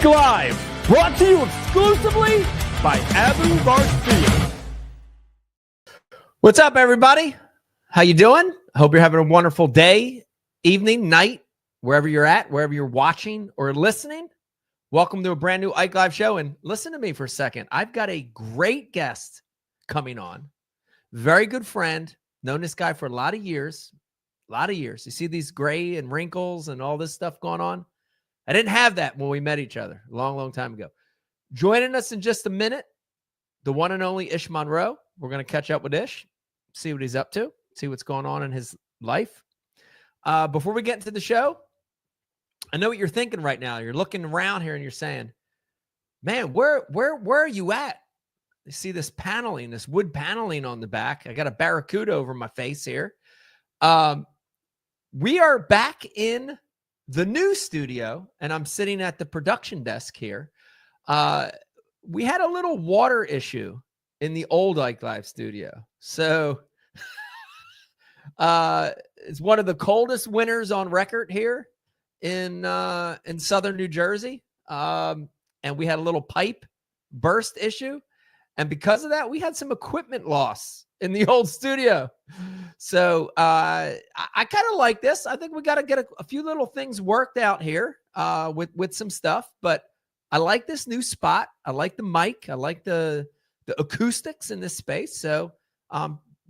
Ike Live, brought to you exclusively by Abu Garcia. What's up, everybody? How you doing? I hope you're having a wonderful day, evening, night, wherever you're at, wherever you're watching or listening. Welcome to a brand new Ike Live show. And listen to me for a second. I've got a great guest coming on. Very good friend. Known this guy for a lot of years. You see these gray and wrinkles and all this stuff going on? I didn't have that when we met each other a long, long time ago. Joining us in just a minute, the one and only Ish Monroe. We're going to catch up with Ish, see what he's up to, see what's going on in his life. Before we get into the show, I know what you're thinking right now. You're looking around here and you're saying, man, where are you at? You see this paneling, this wood paneling on the back. I got a barracuda over my face here. We are back in the new studio, and I'm sitting at the production desk here. We had a little water issue in the old Ike Live studio. So it's one of the coldest winters on record here in southern New Jersey. And we had a little pipe burst issue. And because of that, we had some equipment loss in the old studio. So I kind of like this. I think we got to get a few little things worked out here with some stuff. But I like this new spot. I like the mic. I like the acoustics in this space. So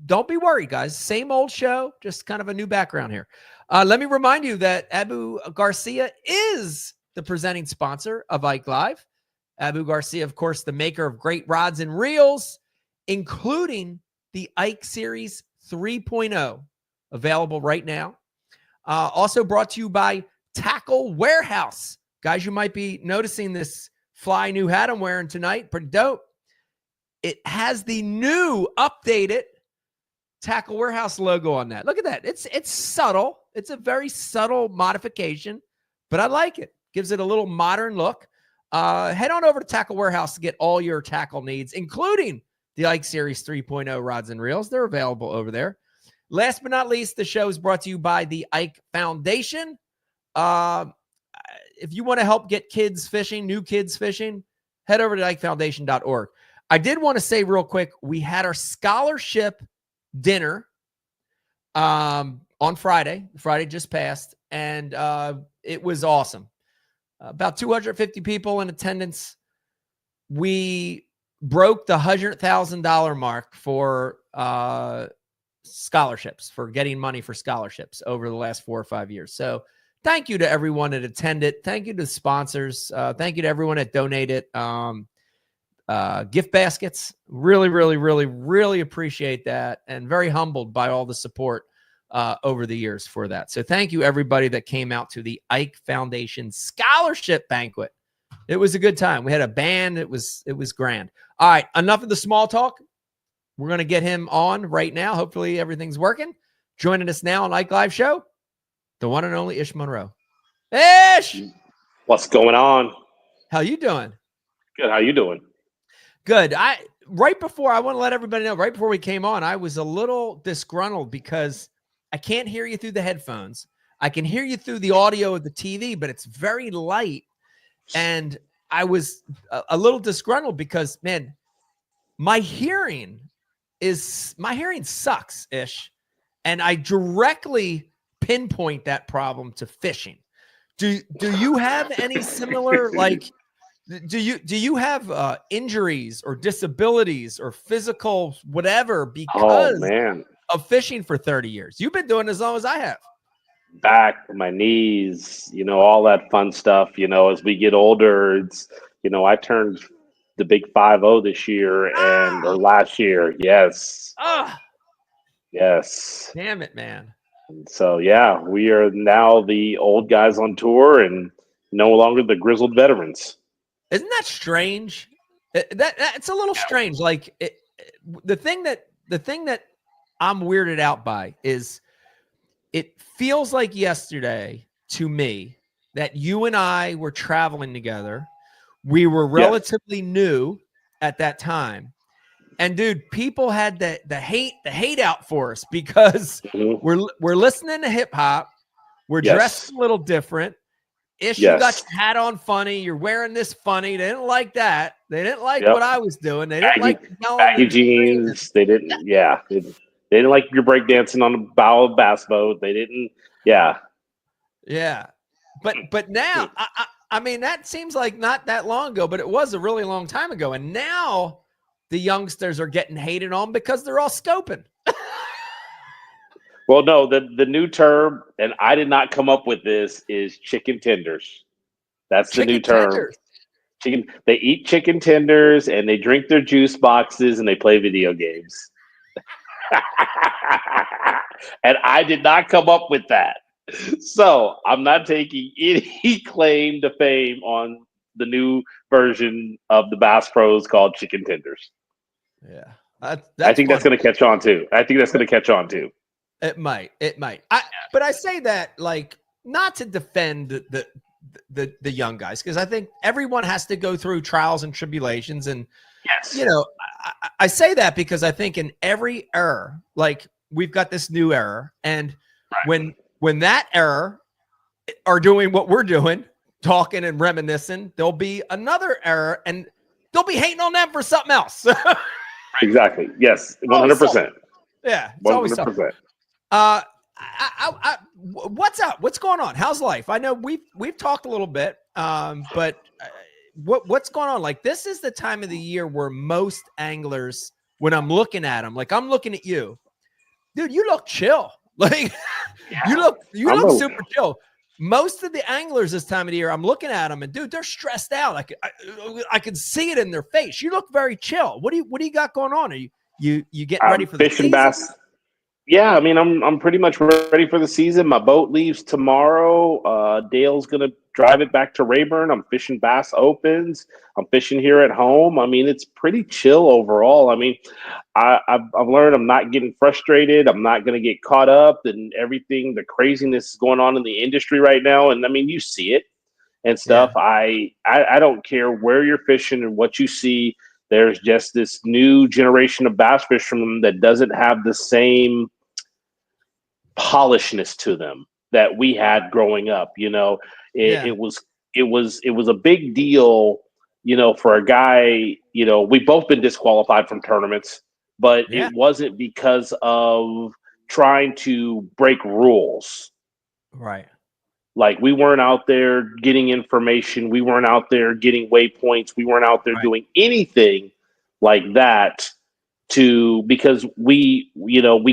don't be worried, guys. Same old show, just kind of a new background here. Let me remind you that Abu Garcia is the presenting sponsor of Ike Live. Abu Garcia, of course, the maker of great rods and reels, including the Ike Series 3.0, available right now. Also brought to you by Tackle Warehouse. Guys, you might be noticing this fly new hat I'm wearing tonight. Pretty dope. It has the new updated Tackle Warehouse logo on that. Look at that. It's subtle. It's a very subtle modification, but I like it. Gives it a little modern look. Head on over to Tackle Warehouse to get all your tackle needs, including the Ike Series 3.0 rods and reels. They're available over there. Last but not least, the show is brought to you by the Ike Foundation. If you want to help get kids fishing, new kids fishing, head over to ikefoundation.org. I did want to say real quick, we had our scholarship dinner on Friday. Friday just passed, and it was awesome. About 250 people in attendance. We broke the $100,000 mark for scholarships, for getting money for scholarships over the last 4 or 5 years. So thank you to everyone that attended. Thank you to the sponsors. Thank you to everyone that donated gift baskets. Really, really, really, really appreciate that, and very humbled by all the support over the years for that. So thank you, everybody that came out to the Ike Foundation Scholarship Banquet. It was a good time. We had a band. It was grand. All right, enough of the small talk. We're going to get him on right now. Hopefully everything's working. Joining us now on Ike Live Show, the one and only Ish Monroe. Ish! What's going on? How you doing? Good. How you doing? Good. I want to let everybody know, right before we came on, I was a little disgruntled because I can't hear you through the headphones. I can hear you through the audio of the TV, but it's very light. And I was a little disgruntled because, man, my hearing sucks, Ish. And I directly pinpoint that problem to fishing. Do you have any similar, like, do you have injuries or disabilities or physical whatever because of fishing for 30 years? You've been doing it as long as I have. Back, my knees, all that fun stuff. As we get older, it's, I turned the big 5-0 this year or last year. Yes. Yes. Damn it, man. So, yeah, we are now the old guys on tour and no longer the grizzled veterans. Isn't that strange? It's a little strange. Like the thing that I'm weirded out by is it feels like yesterday to me that you and I were traveling together. We were relatively new at that time. And dude, people had the hate out for us because we're listening to hip hop. We're dressed a little different. Ish, you got Yes. your hat on funny. You're wearing this funny. They didn't like that. They didn't like Yep. what I was doing. They didn't like Baggy jeans. They didn't. Yeah. They didn't like your breakdancing on the bow of a bass boat. They didn't. Yeah. Yeah. But now, I mean, that seems like not that long ago, but it was a really long time ago. And now the youngsters are getting hated on because they're all scoping. Well, no, the new term, and I did not come up with this, is chicken tenders. That's the new Chicken term. tenders. Chicken. They eat chicken tenders and they drink their juice boxes and they play video games. And I did not come up with that. So I'm not taking any claim to fame on the new version of the Bass Pros called chicken tenders. Yeah. I think that's going to catch on too. It might. But I say that like not to defend the young guys, because I think everyone has to go through trials and tribulations. And Yes, you know, I say that because I think in every era, like we've got this new era, and when that era are doing what we're doing, talking and reminiscing, there'll be another era, and they'll be hating on them for something else. exactly. Yes, 100%. Yeah, it's always something. 100%. What's up? What's going on? How's life? I know we've talked a little bit, but what's going on? Like, this is the time of the year where most anglers, when I'm looking at them, like I'm looking at you, dude, you look chill. Like you look super chill. Most of the anglers this time of the year, I'm looking at them, and dude, they're stressed out. Like I can see it in their face. You look very chill. What do you got going on? Are you getting ready for the fishing season? bass? Yeah, I mean, I'm pretty much ready for the season. My boat leaves tomorrow. Dale's gonna drive it back to Rayburn. I'm fishing Bass Opens. I'm fishing here at home. I mean, it's pretty chill overall. I mean, I've learned I'm not getting frustrated. I'm not gonna get caught up in everything, the craziness going on in the industry right now. And I mean, you see it and stuff. Yeah. I don't care where you're fishing and what you see. There's just this new generation of bass fishermen that doesn't have the same polishness to them that we had growing up. You know, it was a big deal, you know, for a guy. You know, we've both been disqualified from tournaments, but it wasn't because of trying to break rules. Right. Like, we weren't out there getting information. We weren't out there getting waypoints. We weren't out there doing anything like that because we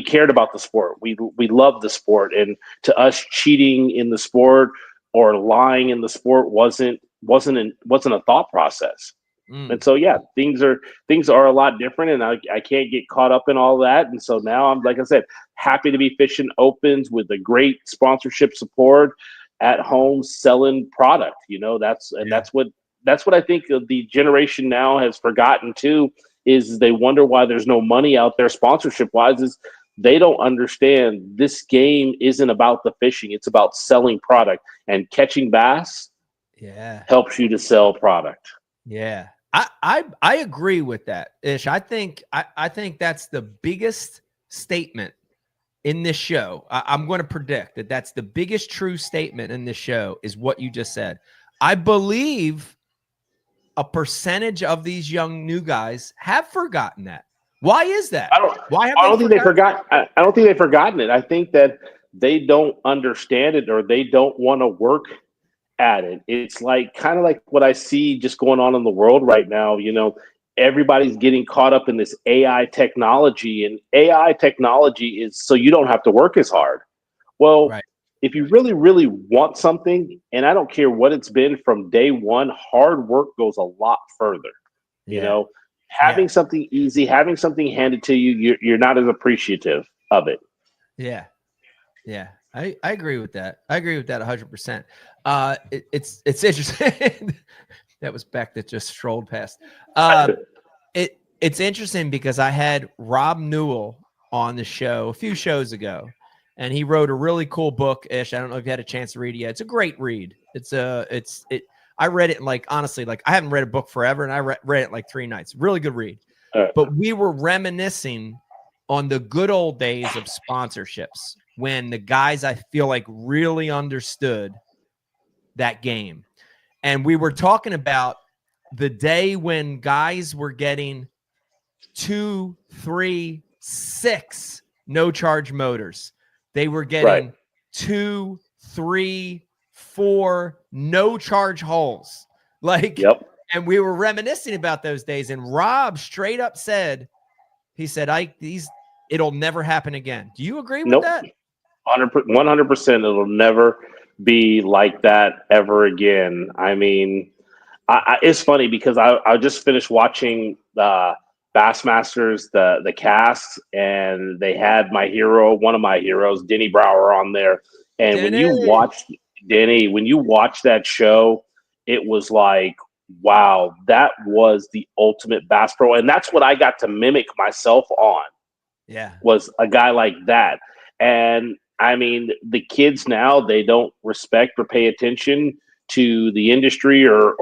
cared about the sport. We loved the sport. And to us, cheating in the sport or lying in the sport wasn't a thought process. And so, yeah, things are a lot different, and I can't get caught up in all that. And so now I'm, like I said, happy to be fishing Opens with a great sponsorship support at home, selling product. You know, that's what I think the generation now has forgotten too, is they wonder why there's no money out there sponsorship wise. Is they don't understand this game isn't about the fishing, it's about selling product, and catching bass helps you to sell product. Yeah. I agree with that, Ish. I think that's the biggest statement in this show. I'm going to predict that's the biggest true statement in this show is what you just said. I believe a percentage of these young new guys have forgotten that. Why is that? I don't think they've forgotten it. I think that they don't understand it, or they don't want to work at it. It's like kind of like what I see just going on in the world right now. You know, everybody's getting caught up in this AI technology, and AI technology is so you don't have to work as hard. Well, if you really, really want something, and I don't care what it's been from day one, hard work goes a lot further. You know, having something easy, having something handed to you, you're not as appreciative of it. Yeah. Yeah. I agree with that. I agree with that 100%. It's interesting. That was Beck that just strolled past. It's interesting because I had Rob Newell on the show a few shows ago, and he wrote a really cool book. Ish, I don't know if you had a chance to read it yet. It's a great read. I read it in, like, honestly, like, I haven't read a book forever, and I read it in like 3 nights. Really good read. But we were reminiscing on the good old days of sponsorships when the guys, I feel like, really understood that game. And we were talking about the day when guys were getting 2, 3, 6 no charge motors. They were getting 2, 3, 4 no charge holes. Like, and we were reminiscing about those days. And Rob straight up said, he said, it'll never happen again. Do you agree with that? 100%. It'll never be like that ever again. I mean, it's funny because I just finished watching Bassmasters, the cast, and they had one of my heroes, Denny Brower, on there. And Denny. When you watch that show, it was like, wow, that was the ultimate Bass Pro. And that's what I got to mimic myself on. Yeah. Was a guy like that. And I mean, the kids now, they don't respect or pay attention to the industry or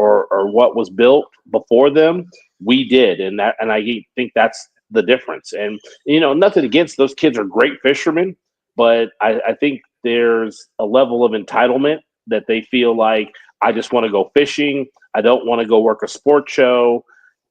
what was built before them. We did. And I think that's the difference. And, nothing against those kids are great fishermen, but I think there's a level of entitlement that they feel like, I just want to go fishing. I don't want to go work a sports show.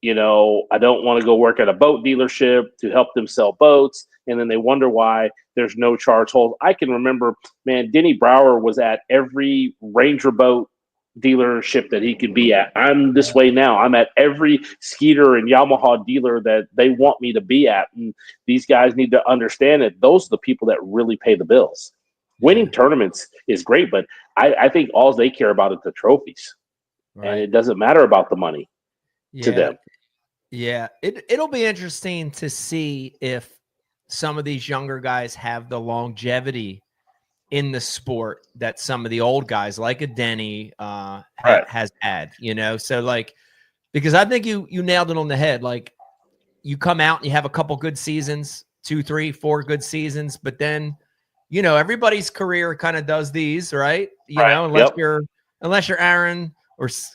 I don't want to go work at a boat dealership to help them sell boats. And then they wonder why there's no charge holes. I can remember, man, Denny Brower was at every Ranger boat dealership that he could be at. I'm this way now. I'm at every Skeeter and Yamaha dealer that they want me to be at. And these guys need to understand that those are the people that really pay the bills. Winning tournaments is great, but I think all they care about is the trophies. Right. And it doesn't matter about the money to them. Yeah, it'll be interesting to see if some of these younger guys have the longevity in the sport that some of the old guys like a Denny has had, So like, because I think you nailed it on the head. Like, you come out and you have a couple good seasons, 2, 3, 4 good seasons, but then, everybody's career kind of does these, right? Unless you're Aaron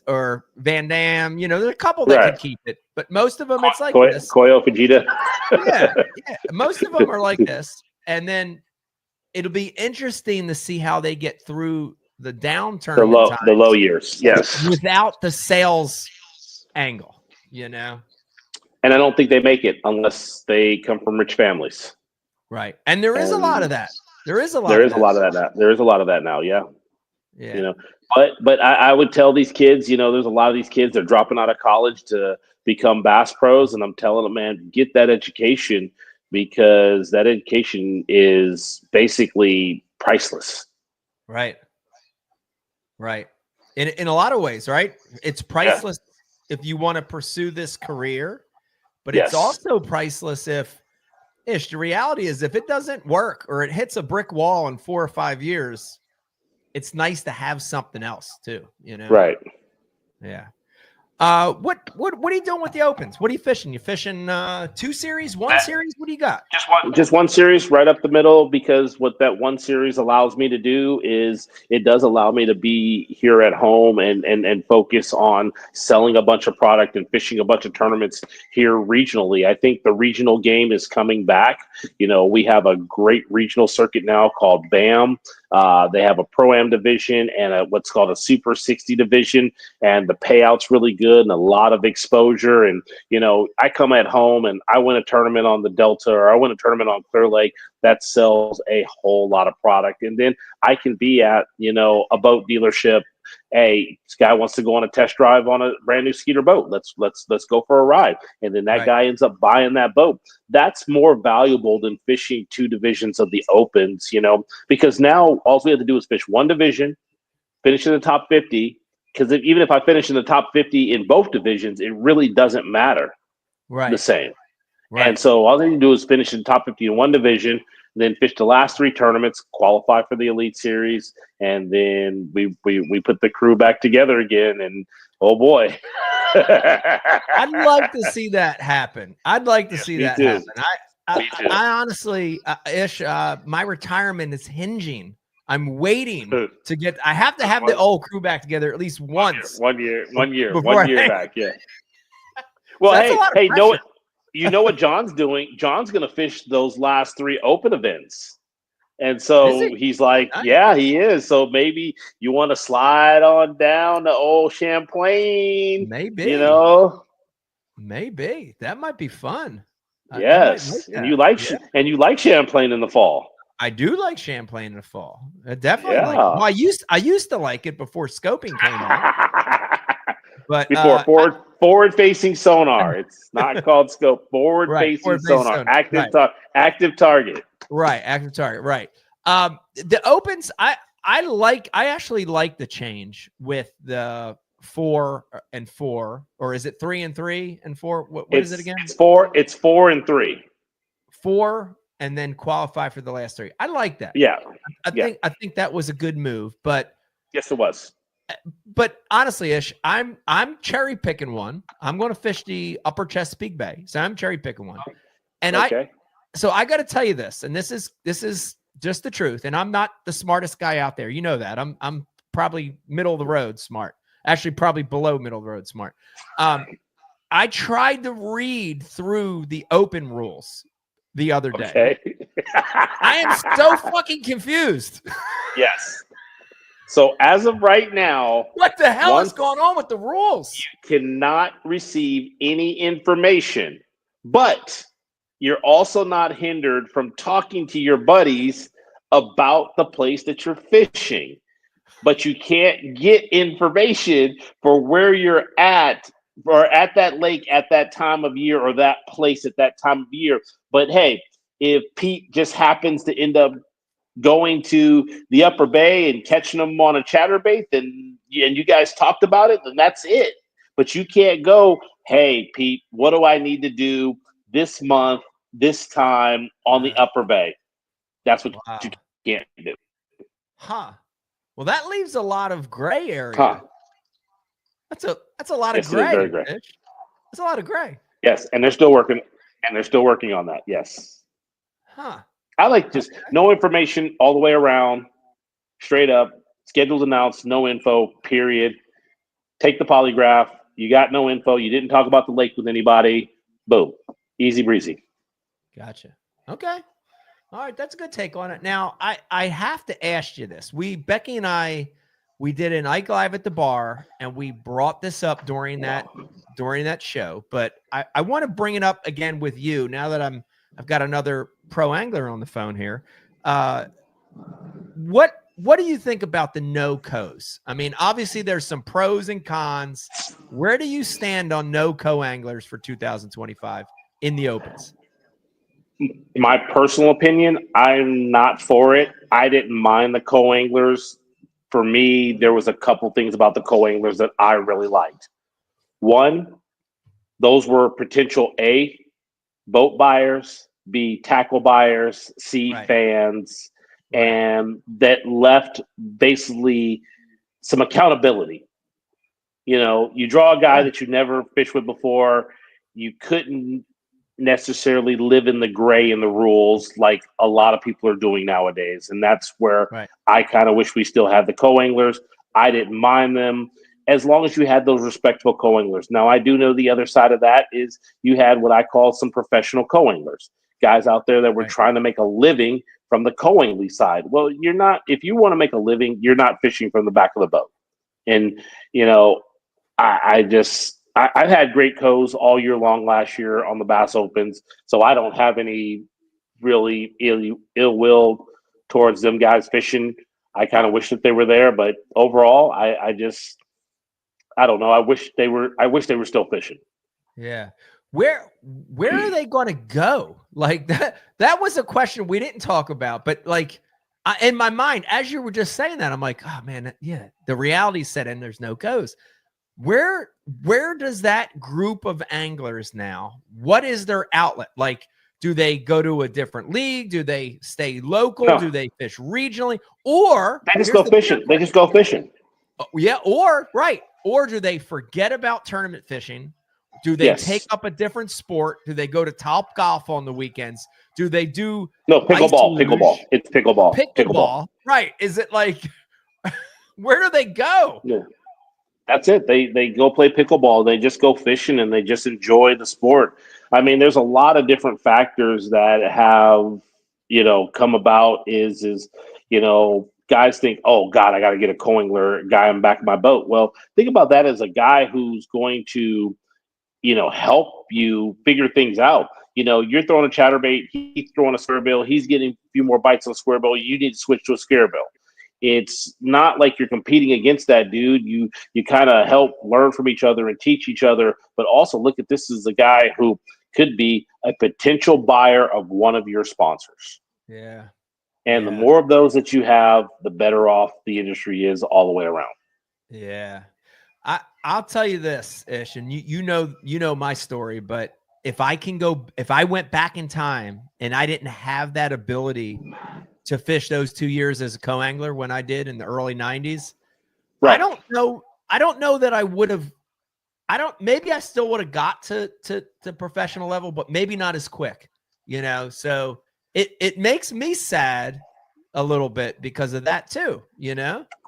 or Van Dam, there's a couple that can keep it, but most of them it's like this. Koyo Fujita. yeah, most of them are like this, and then it'll be interesting to see how they get through the downturn, the low years, yes, without the sales angle, And I don't think they make it unless they come from rich families, right? And there is a lot of that. There is a lot of that now. Yeah. But I would tell these kids, there's a lot of these kids that are dropping out of college to become bass pros. And I'm telling them, man, get that education, because that education is basically priceless. Right. In a lot of ways, right? It's priceless if you want to pursue this career, but it's also priceless if the reality is, if it doesn't work or it hits a brick wall in 4 or 5 years, it's nice to have something else too, Right. Yeah. What are you doing with the opens? What are you fishing? You fishing 2 series, 1 series? What do you got? Just one series right up the middle, because what that 1 series allows me to do is it does allow me to be here at home and focus on selling a bunch of product and fishing a bunch of tournaments here regionally. I think the regional game is coming back. We have a great regional circuit now called BAM. They have a Pro-Am division and what's called a Super 60 division, and the payout's really good and a lot of exposure. And, I come at home and I win a tournament on the Delta, or I win a tournament on Clear Lake, that sells a whole lot of product. And then I can be at, a boat dealership. Hey, this guy wants to go on a test drive on a brand new Skeeter boat. Let's go for a ride. And then that guy ends up buying that boat. That's more valuable than fishing 2 divisions of the opens, because now all we have to do is fish 1 division, finish in the top 50. Because even if I finish in the top 50 in both divisions, it really doesn't matter the same. Right. And so all they need to do is finish in the top 50 in 1 division, then fish the last 3 tournaments, qualify for the Elite Series, and then we put the crew back together again. And oh boy, I'd like to see that happen. Happen. I honestly, Ish, my retirement is hinging. I'm waiting to get. I have to have the old crew back together at least once. One year back. Yeah. Well, hey, you know what John's doing? John's going to fish those last 3 open events, And Is so he? he's like, Nice. yeah, he is. So maybe you want to slide on down to old Champlain, Maybe. Maybe. That might be fun. I might make Yes. And that. you like Yeah. and you like Champlain in the fall. I do like Champlain in the fall. I definitely like it. Yeah. Well, I used to like it before scoping came out. But Before forward facing sonar. It's not called scope. Forward right, facing forward-facing sonar. sonar. Right. Active target. Right, active target. Right. The opens, I actually like the change with the 4 and 4, or is it 3 and 3 and 4? What is it again? It's 4 and 3. 4 and then qualify for the last 3. I like that. Yeah. I think that was a good move, but yes, it was. But honestly, Ish, I'm cherry picking one. I'm going to fish the Upper Chesapeake Bay, so I'm cherry picking one. And I got to tell you this, and this is just the truth. And I'm not the smartest guy out there, you know that. I'm probably middle of the road smart. Actually, probably below middle of the road smart. I tried to read through the open rules the other day. I am so fucking confused. Yes. So as of right now, what the hell is going on with the rules? You cannot receive any information, but you're also not hindered from talking to your buddies about the place that you're fishing. But you can't get information for where you're at or at that lake at that time of year or that place at that time of year. But hey, if Pete just happens to end up going to the Upper Bay and catching them on a chatterbait, and you guys talked about it, then that's it. But you can't go, hey, Pete, what do I need to do this month, this time on the Upper Bay? That's what you can't do. Huh. Well, that leaves a lot of gray area. Huh. That's a lot of gray. Very gray. That's a lot of gray. Yes, and they're still working on that. Yes. Huh. I like just no information all the way around, straight up, schedules announced, no info, period. Take the polygraph. You got no info. You didn't talk about the lake with anybody. Boom. Easy breezy. Gotcha. Okay. All right. That's a good take on it. Now, I have to ask you this. Becky and I, we did an Ike Live at the bar, and we brought this up during that show. But I want to bring it up again with you now that I've got another pro angler on the phone here. What do you think about the no-co's? I mean, obviously there's some pros and cons. Where do you stand on no co-anglers for 2025 in the opens? My personal opinion, I'm not for it. I didn't mind the co-anglers. For me, there was a couple things about the co-anglers that I really liked. One, those were potential A, boat buyers, B, tackle buyers, C, fans, and that left basically some accountability. You know, you draw a guy that you never fished with before. You couldn't necessarily live in the gray in the rules like a lot of people are doing nowadays. And that's where I kind of wish we still had the co-anglers. I didn't mind them as long as you had those respectable co-anglers. Now, I do know the other side of that is you had what I call some professional co-anglers, guys out there that were trying to make a living from the co-angling side. Well, you're not, if you want to make a living, you're not fishing from the back of the boat. And, you know, I've had great co's all year long last year on the Bass Opens, so I don't have any really ill will towards them guys fishing. I kind of wish that they were there, but overall, I don't know. I wish they were still fishing. Yeah. Where are they going to go? Like that was a question we didn't talk about, but like in my mind, as you were just saying that, I'm like, oh man, yeah, the reality set in. There's no co's. Where does that group of anglers now? What is their outlet? Like, do they go to a different league? Do they stay local? No. Do they fish regionally? Or they just go fishing? They just go fishing. Yeah, or do they forget about tournament fishing? Do they take up a different sport? Do they go to Top Golf on the weekends? Do they do pickleball? It's pickleball. Pickleball. Right. Is it like where do they go? Yeah. That's it. They go play pickleball. They just go fishing and they just enjoy the sport. I mean, there's a lot of different factors that have, come about is guys think, oh God, I got to get a co-angler guy on the back of my boat. Well, think about that as a guy who's going to, help you figure things out. You're throwing a chatterbait, he's throwing a square bill, he's getting a few more bites on a square bill. You need to switch to a scare bill. It's not like you're competing against that dude. You kind of help learn from each other and teach each other, but also look at this as a guy who could be a potential buyer of one of your sponsors. Yeah. And the more of those that you have, the better off the industry is all the way around. Yeah. I'll tell you this, Ish, and you know my story, but if I went back in time and I didn't have that ability to fish those 2 years as a co-angler when I did in the early 90s, right. I don't know that I would have, maybe I still would have got to professional level, but maybe not as quick, so it makes me sad a little bit because of that too,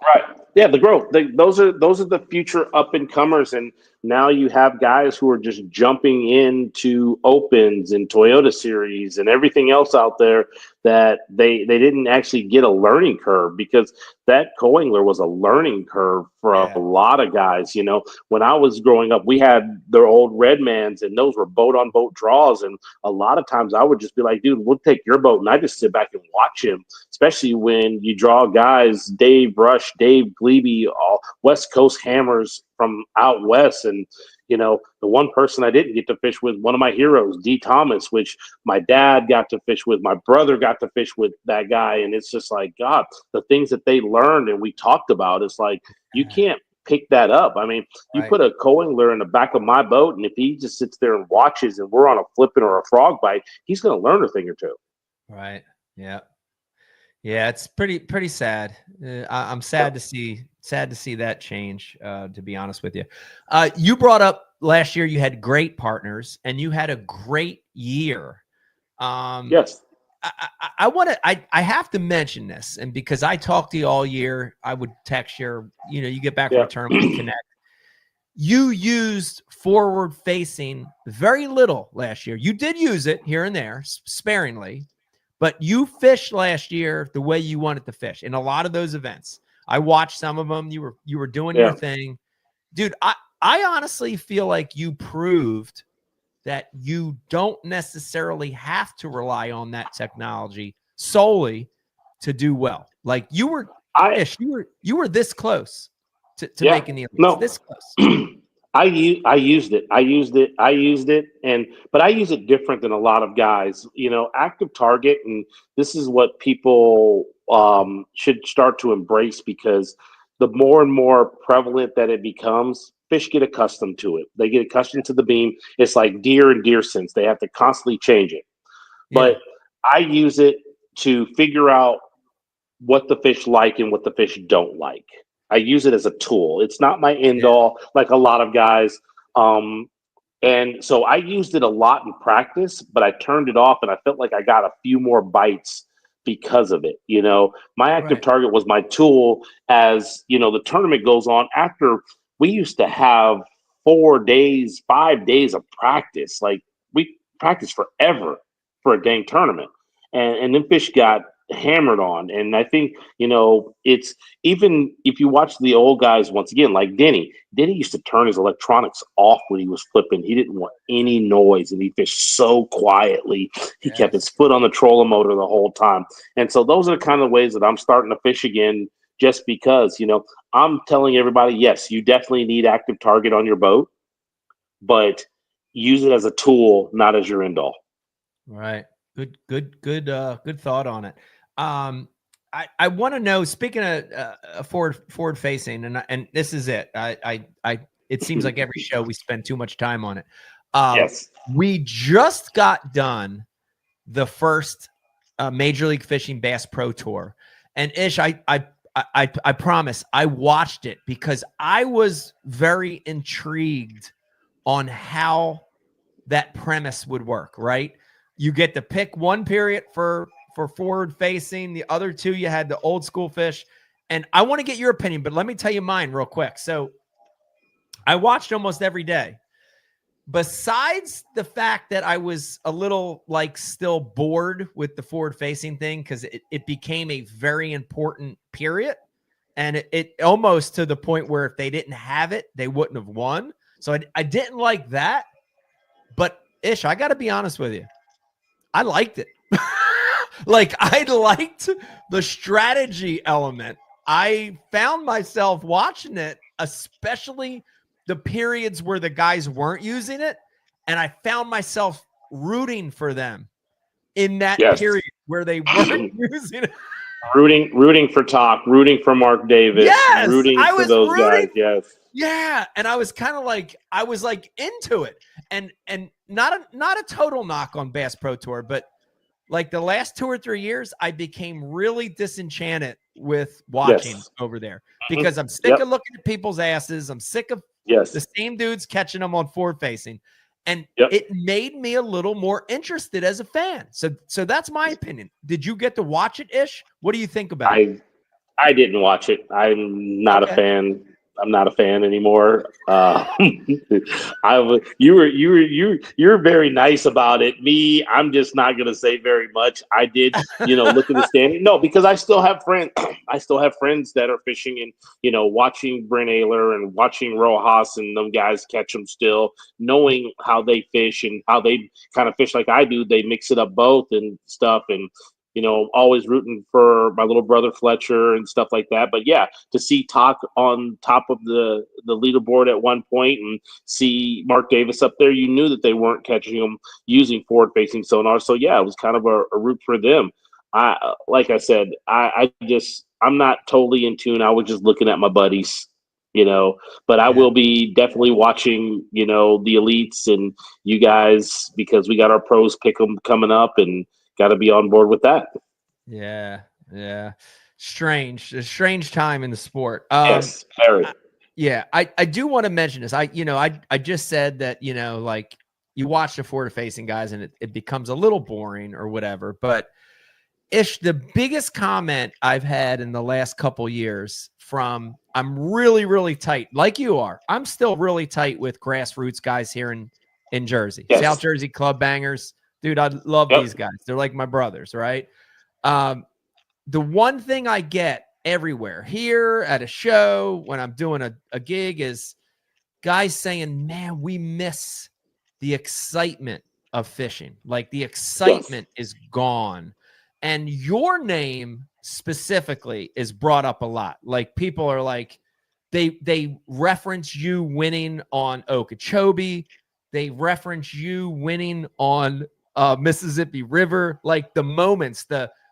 Right. Yeah, the growth. Those are the future up and comers, and now you have guys who are just jumping into Opens and Toyota Series and everything else out there that they didn't actually get a learning curve, because that co-angler was a learning curve for a lot of guys. When I was growing up, we had their old Redmans, and those were boat on boat draws, and a lot of times I would just be like, dude, we'll take your boat, and I just sit back and watch him, especially when you draw guys, Dave Rush, Dave Glebe, all West Coast hammers from out west. And the one person I didn't get to fish with, one of my heroes, D Thomas, which my dad got to fish with, my brother got to fish with that guy. And it's just like, God, the things that they learned and we talked about, it's like, you can't pick that up. I mean, you put a co-angler in the back of my boat, and if he just sits there and watches and we're on a flipping or a frog bite, he's going to learn a thing or two. Right. Yeah. Yeah, it's pretty sad. I'm sad to see that change. To be honest with you, you brought up last year you had great partners and you had a great year. Yes, I have to mention this, and because I talked to you all year, I would text you. You get back from a tournament, we connect. You used forward facing very little last year. You did use it here and there, sparingly. But you fished last year the way you wanted to fish in a lot of those events. I watched some of them. You were doing your thing. Dude, I honestly feel like you proved that you don't necessarily have to rely on that technology solely to do well. Like you were this close to making the Olympics. No. This close. I used it, but I use it different than a lot of guys. Active target, and this is what people should start to embrace, because the more and more prevalent that it becomes, fish get accustomed to it. They get accustomed to the beam. It's like deer and deer sense; they have to constantly change it. But I use it to figure out what the fish like and what the fish don't like. I use it as a tool. It's not my end all like a lot of guys. And so I used it a lot in practice, but I turned it off and I felt like I got a few more bites because of it. My active target was my tool as, the tournament goes on. After we used to have 4 days, 5 days of practice. Like we practiced forever for a dang tournament. And then fish got hammered on. And I think, it's even if you watch the old guys, once again, like Denny used to turn his electronics off when he was flipping. He didn't want any noise, and he fished so quietly. He kept his foot on the trolling motor the whole time. And so those are the kind of ways that I'm starting to fish again, just because, I'm telling everybody, yes, you definitely need active target on your boat, but use it as a tool, not as your end all. Right. Good thought on it. I want to know, speaking of forward facing, and this is it. It seems like every show we spend too much time on it. Yes. We just got done the first Major League Fishing Bass Pro Tour, and Ish, I promise I watched it because I was very intrigued on how that premise would work. Right. You get to pick one period for forward facing. The other two, you had the old school fish. And I want to get your opinion, but let me tell you mine real quick. So I watched almost every day. besides the fact that I was a little like still bored with the forward facing thing, because it became a very important period. And it almost to the point where if they didn't have it, they wouldn't have won. So I didn't like that. But Ish, I got to be honest with you. I liked it. Like, I liked the strategy element. I found myself watching it, especially the periods where the guys weren't using it. And I found myself rooting for them in that period where they weren't using it. Rooting for Talk, rooting for Mark Davis, Yes, rooting for those guys. Yes. Yeah. And I was kind of like, I was like into it. And not a total knock on Bass Pro Tour, but like the last 2 or 3 years, I became really disenchanted with watching over there because I'm sick of looking at people's asses. I'm sick of the same dudes catching them on forward facing. And it made me a little more interested as a fan. So that's my opinion. Did you get to watch it, Ish? What do you think about it? I didn't watch it. I'm not a fan. I'm not a fan anymore. You're very nice about it. Me, I'm just not gonna say very much. I did, look at the standing. No, because I still have friends. I still have friends that are fishing and watching Brent Ayler and watching Rojas and them guys catch them still, knowing how they fish and how they kind of fish like I do. They mix it up both and stuff and. Always rooting for my little brother Fletcher and stuff like that. But yeah, to see Talk on top of the leaderboard at one point and see Mark Davis up there, you knew that they weren't catching them using forward-facing sonar. So yeah, it was kind of a root for them. Like I said, I'm not totally in tune. I was just looking at my buddies, but I will be definitely watching, the elites and you guys because we got our pros pick 'em coming up and got to be on board with that. Yeah. A strange time in the sport. Yes, very. I do want to mention this. I just said that, like you watch the forward facing guys and it becomes a little boring or whatever. But Ish, the biggest comment I've had in the last couple years from I'm really, really tight, like you are. I'm still really tight with grassroots guys here in Jersey, South Jersey club bangers. Dude, I love these guys. They're like my brothers, right? The one thing I get everywhere, here at a show, when I'm doing a gig, is guys saying, man, we miss the excitement of fishing. Like the excitement is gone. And your name specifically is brought up a lot. Like people are like, they reference you winning on Okeechobee. They reference you winning on Mississippi River, like the moments,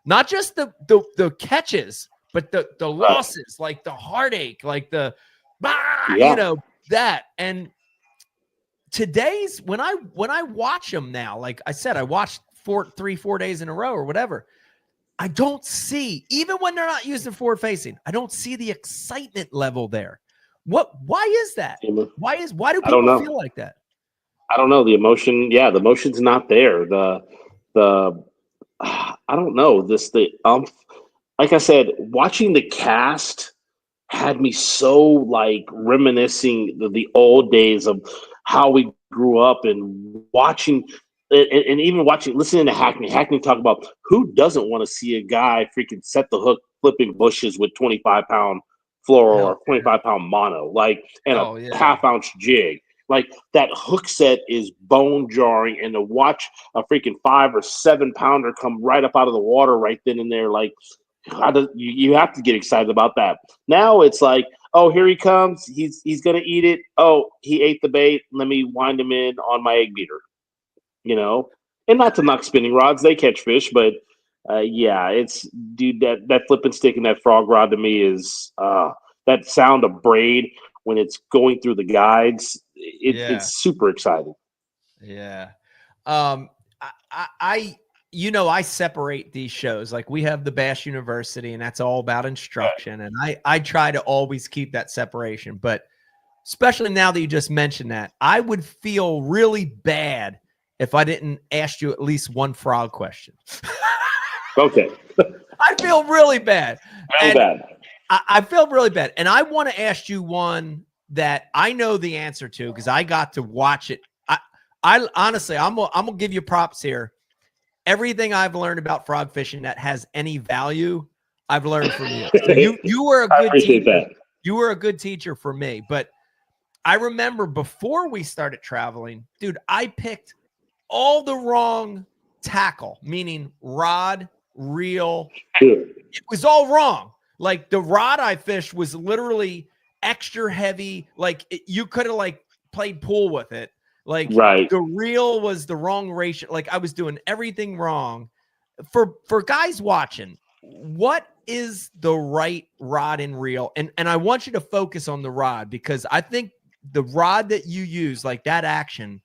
not just the catches, but the losses, like the heartache, like that. And today's when I watch them now, like I said, I watched 4 days in a row or whatever. I don't see, even when they're not using forward facing, I don't see the excitement level there. Why is that? Why do people feel like that? I don't know. The emotion, the emotion's not there. I don't know. Like I said, watching the cast had me so like reminiscing the old days of how we grew up and watching and even listening to Hackney talk about who doesn't want to see a guy freaking set the hook flipping bushes with 25-pound fluoro or 25-pound mono, like, and a half-ounce jig. Like that hook set is bone jarring, and to watch a freaking 5 or 7 pounder come right up out of the water right then and there, like you have to get excited about that. Now it's like, oh, here he comes, he's gonna eat it. Oh, he ate the bait. Let me wind him in on my egg beater, And not to knock spinning rods, they catch fish, but it's dude that flipping stick and that frog rod to me is that sound of braid when it's going through the guides. It's super exciting. Yeah. I separate these shows. Like we have the Bass University and that's all about instruction. And I try to always keep that separation, but especially now that you just mentioned that, I would feel really bad if I didn't ask you at least one frog question. Okay. I feel really bad. Real bad. I feel really bad. And I want to ask you one that I know the answer to because I got to watch it. I honestly, I'm gonna give you props here. Everything I've learned about frog fishing that has any value, I've learned from you. So you were a I good appreciate teacher. that. You were a good teacher for me. But I remember before we started traveling, dude, I picked all the wrong tackle, meaning rod, reel. It was all wrong. Like the rod I fished was literally extra heavy. Like you could have like played pool with it. Like Right. the reel was the wrong ratio. Like I was doing everything wrong. For guys watching, what is the right rod and reel? And I want you to focus on the rod, because I think the rod that you use, like that action,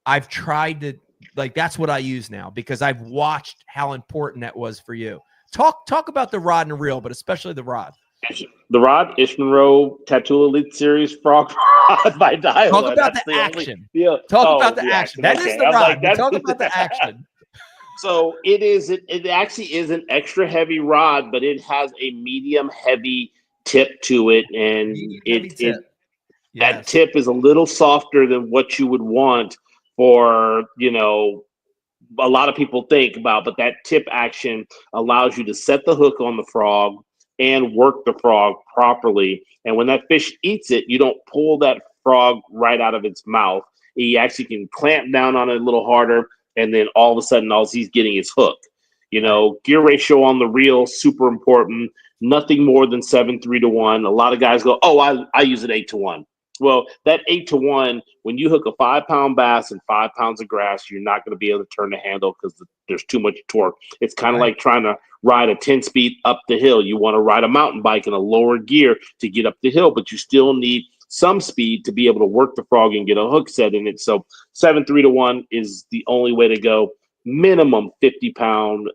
I've tried to, like, that's what I use now because I've watched how important that was for you. Talk about the rod and reel, but especially the rod. The rod, Ish Monroe Tattoo Elite Series Frog Rod by Daiwa. Talk about That's the action. Yeah. Talk about the action. That is the I'm rod. like, But talk about the action. So it actually is an extra heavy rod, but it has a medium heavy tip to it, and Heavy tip. that tip is a little softer than what you would want for, a lot of people think about, but that tip action allows you to set the hook on the frog and work the frog properly. And when that fish eats it, you don't pull that frog right out of its mouth. He actually can clamp down on it a little harder, and then all of a sudden, all he's getting is hook. Gear ratio on the reel, super important. Nothing more than 7:3 to 1. A lot of guys go, "Oh, I use it 8-to-1." Well, that 8-to-1, when you hook a 5-pound bass and 5 pounds of grass, you're not going to be able to turn the handle because there's too much torque. It's kind of like trying to ride a 10-speed up the hill. You want to ride a mountain bike in a lower gear to get up the hill, but you still need some speed to be able to work the frog and get a hook set in it. So 7:3 to 1 is the only way to go. Minimum 50-pound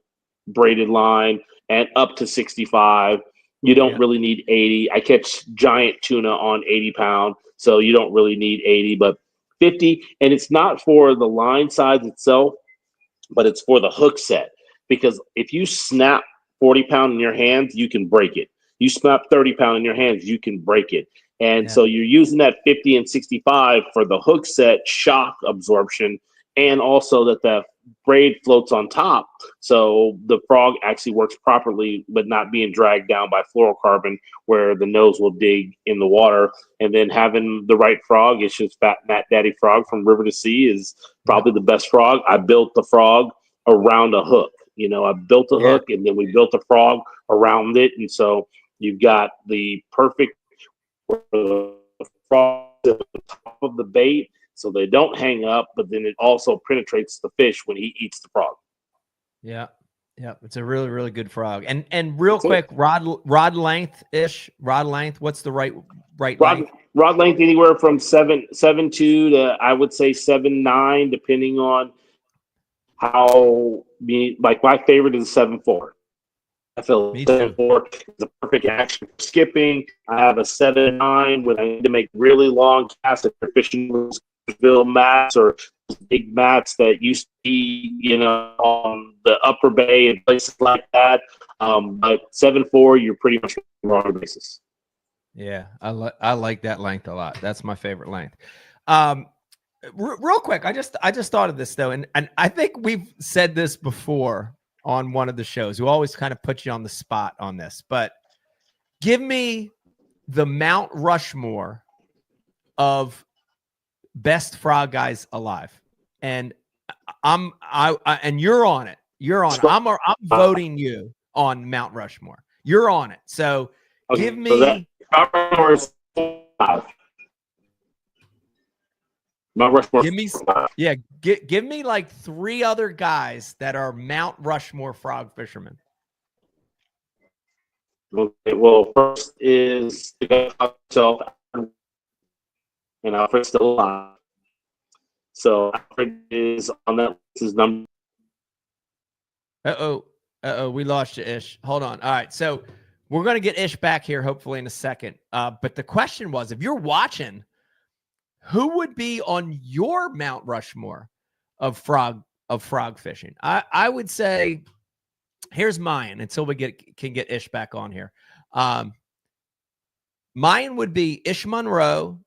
braided line and up to 65. You don't really need 80. I catch giant tuna on 80-pound, so you don't really need 80, but 50. And it's not for the line size itself, but it's for the hook set. Because if you snap 40-pound in your hands, you can break it. You snap 30-pound in your hands, you can break it. And so you're using that 50 and 65 for the hook set, shock absorption, and also that the braid floats on top. So the frog actually works properly, but not being dragged down by fluorocarbon where the nose will dig in the water. And then having the right frog, it's just Fat Matt Daddy Frog from River to Sea is probably the best frog. I built the frog around a hook. I built a hook and then we built a frog around it. And so you've got the perfect frog at the top of the bait so they don't hang up, but then it also penetrates the fish when he eats the frog. Yeah. It's a really, really good frog. And real quick, rod length ish. Rod length. What's the right length? Rod length anywhere from 7.2 to I would say 7.9, depending on how like my favorite is 7.4. I feel 7.4 is the perfect action for skipping. I have a 7.9 when I need to make really long casts if you're fishing mats or big mats that used to be, on the upper bay and places like that. But 7.4, you're pretty much on a basis. Yeah, I like that length a lot. That's my favorite length. Real quick, I just thought of this though, and I think we've said this before on one of the shows. We always kind of put you on the spot on this, but give me the Mount Rushmore of best frog guys alive, and and you're on it. You're on it. I'm voting you on Mount Rushmore. You're on it. So give me. Give me like 3 other guys that are Mount Rushmore frog fishermen. Okay, well, first is the guy himself, and Alfred's still alive. So Alfred is on that list. His number. We lost you, Ish. Hold on. All right, so we're gonna get Ish back here hopefully in a second. But the question was, if you're watching, who would be on your Mount Rushmore of frog fishing? I would say, here's mine until we can get Ish back on here. Mine would be Ish Monroe,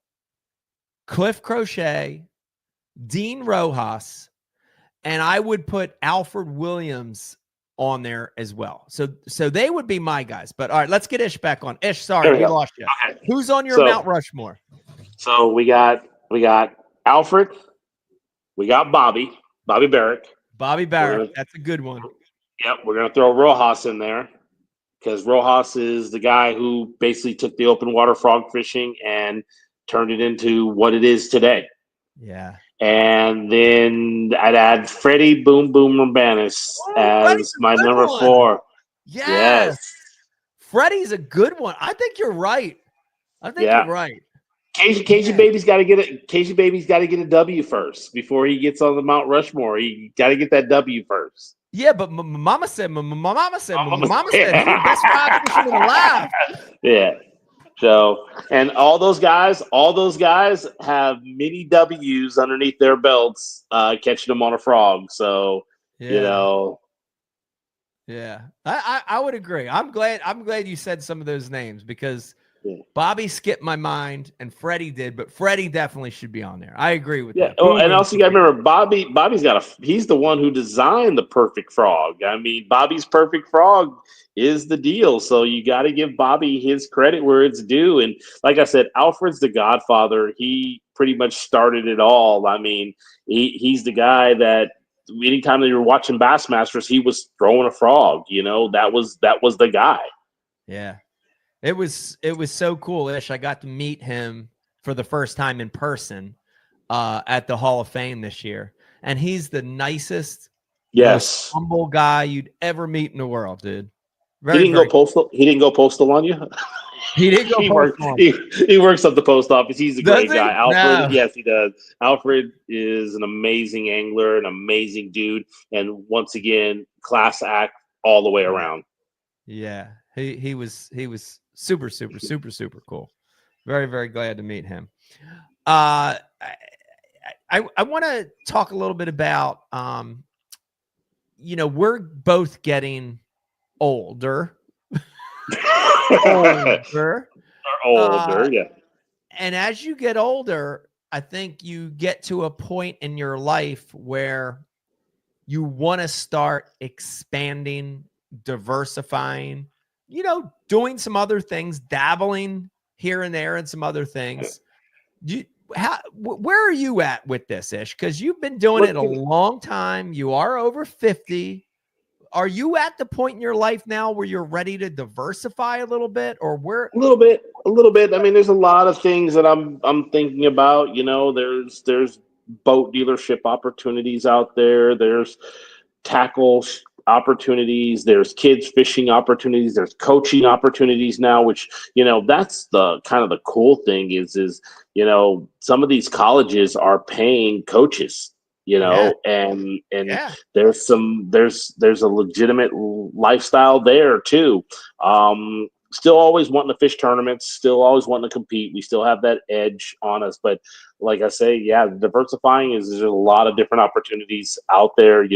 Cliff Crochet, Dean Rojas, and I would put Alfred Williams on there as well. So they would be my guys. But all right, let's get Ish back on. Ish, sorry, we lost you. Okay. Who's on your Mount Rushmore? So we got Alfred, we got Bobby Barrett. Bobby Barrett, that's a good one. Yep, we're gonna throw Rojas in there because Rojas is the guy who basically took the open water frog fishing and turned it into what it is today. Yeah. And then I'd add Freddie Boom Boom Urbanis as my number 4. Yes. Freddie's a good one. I think you're right. You're right. Casey Baby's got to get it. Casey Baby's got to get a W first before he gets on the Mount Rushmore. He got to get that W first. Yeah, but my mama said he's the best frog fisherman alive. Yeah. So, and all those guys have many W's underneath their belts, catching them on a frog. So, Yeah, I would agree. I'm glad you said some of those names because Bobby skipped my mind and Freddie did, but Freddie definitely should be on there. I agree with that. Oh, and also you got to remember he's the one who designed the perfect frog. I mean, Bobby's perfect frog is the deal. So you got to give Bobby his credit where it's due. And like I said, Alfred's the godfather. He pretty much started it all. I mean, he's the guy that anytime that you were watching Bassmasters, he was throwing a frog. That was the guy. Yeah. It was so cool, Ish. I got to meet him for the first time in person at the Hall of Fame this year. And he's the nicest, most humble guy you'd ever meet in the world, dude. He didn't go postal on you? He didn't go postal. He works at the post office. He's a great guy. Alfred, No. Yes, he does. Alfred is an amazing angler, an amazing dude, and once again, class act all the way around. Yeah. He was super, super, super, super cool. Very, very glad to meet him. I want to talk a little bit about, we're both getting older. older, yeah. And as you get older, I think you get to a point in your life where you want to start expanding, diversifying, doing some other things, dabbling here and there and some other things. Where are you at with this, Ish? Because you've been doing it a long time. You are over 50. Are you at the point in your life now where you're ready to diversify a little bit, or where? A little bit. I mean, there's a lot of things that I'm thinking about. There's boat dealership opportunities out there. There's tackle opportunities. There's kids fishing opportunities. There's coaching opportunities now, which that's the kind of the cool thing is some of these colleges are paying coaches. And there's a legitimate lifestyle there too. Still always wanting to fish tournaments, still always wanting to compete. We still have that edge on us, but like I say, diversifying there's a lot of different opportunities out there.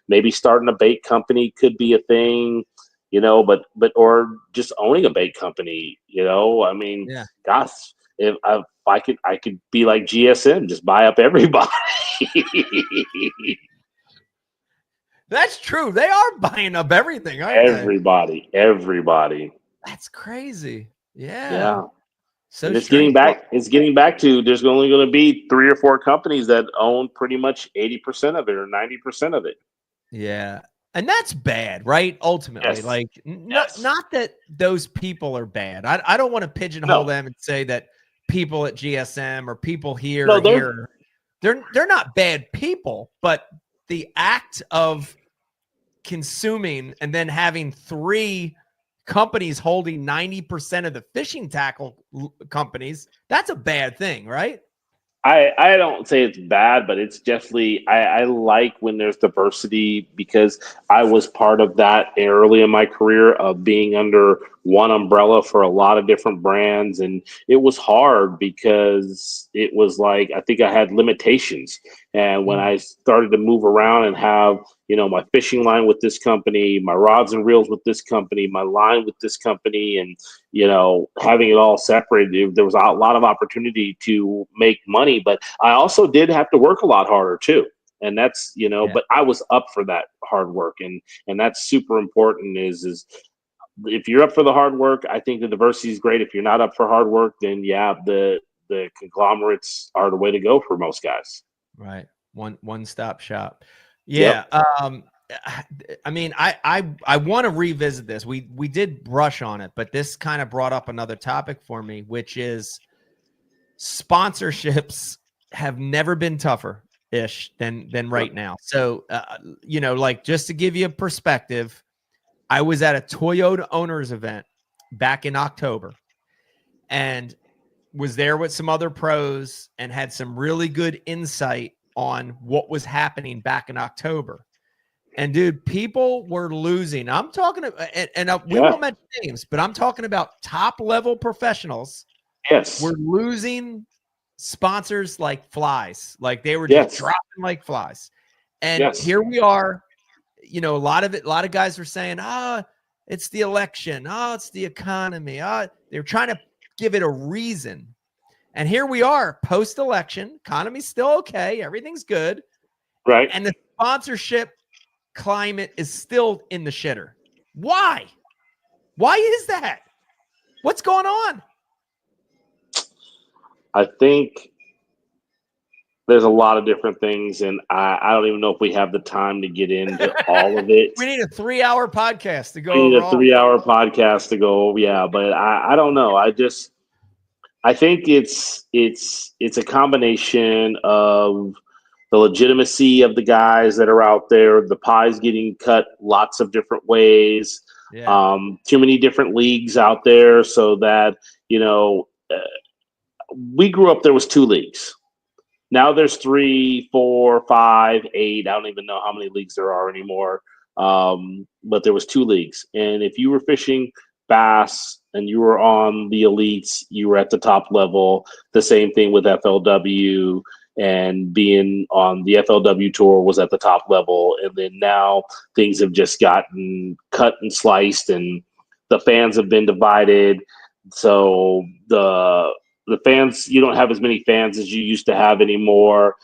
Maybe starting a bait company could be a thing, but or just owning a bait company. I mean, gosh, if I could be like GSM, just buy up everybody. That's true. They are buying up everything, aren't they? Everybody. That's crazy. Yeah. So it's getting back to there's only going to be 3 or 4 companies that own pretty much 80% of it or 90% of it. Yeah. And that's bad, right? Ultimately, not that those people are bad. I don't want to pigeonhole them and say that people at GSM or people here they're not bad people, but the act of consuming and then having 3 companies holding 90% of the fishing tackle companies, that's a bad thing, right? I don't say it's bad, but it's definitely, I like when there's diversity because I was part of that early in my career of being under one umbrella for a lot of different brands, and it was hard because it was like I think I had limitations. And when I started to move around and have, you know, my fishing line with this company, my rods and reels with this company, my line with this company, and, you know, having it all separated, there was a lot of opportunity to make money, but I also did have to work a lot harder too. And that's, you know, but I was up for that hard work, and that's super important. Is if you're up for the hard work, I think the diversity is great. If you're not up for hard work, then yeah, the conglomerates are the way to go for most guys. Right. One stop shop. Yeah. Yep. I mean, I want to revisit this. We did brush on it, but this kind of brought up another topic for me, which is sponsorships have never been tougher ish than right now. So, you know, like, just to give you a perspective, I was at a Toyota owners event back in October and was there with some other pros and had some really good insight on what was happening back in October. And dude, people were losing. I'm talking about, and we won't mention names, but I'm talking about top level professionals. Yes. We're losing sponsors like flies. Like they were just dropping like flies. And here we are, you know, a lot of guys are saying, it's the election. It's the economy. They're trying to give it a reason. And here we are post-election, economy's still okay. Everything's good. Right. And the sponsorship climate is still in the shitter. Why? Why is that? What's going on? I think there's a lot of different things, and I don't even know if we have the time to get into all of it. We need a 3-hour podcast to go. We need a 3-hour podcast to go. Yeah, but I don't know. I think it's a combination of the legitimacy of the guys that are out there. The pie's getting cut lots of different ways. Yeah. Too many different leagues out there, so that, you know, we grew up, there was 2 leagues. Now there's 3, 4, 5, 8. I don't even know how many leagues there are anymore. But there was 2 leagues, and if you were fishing bass and you were on the elites, you were at the top level. The same thing with FLW, and being on the FLW tour was at the top level. And then now things have just gotten cut and sliced, and the fans have been divided. So the fans, you don't have as many fans as you used to have anymore.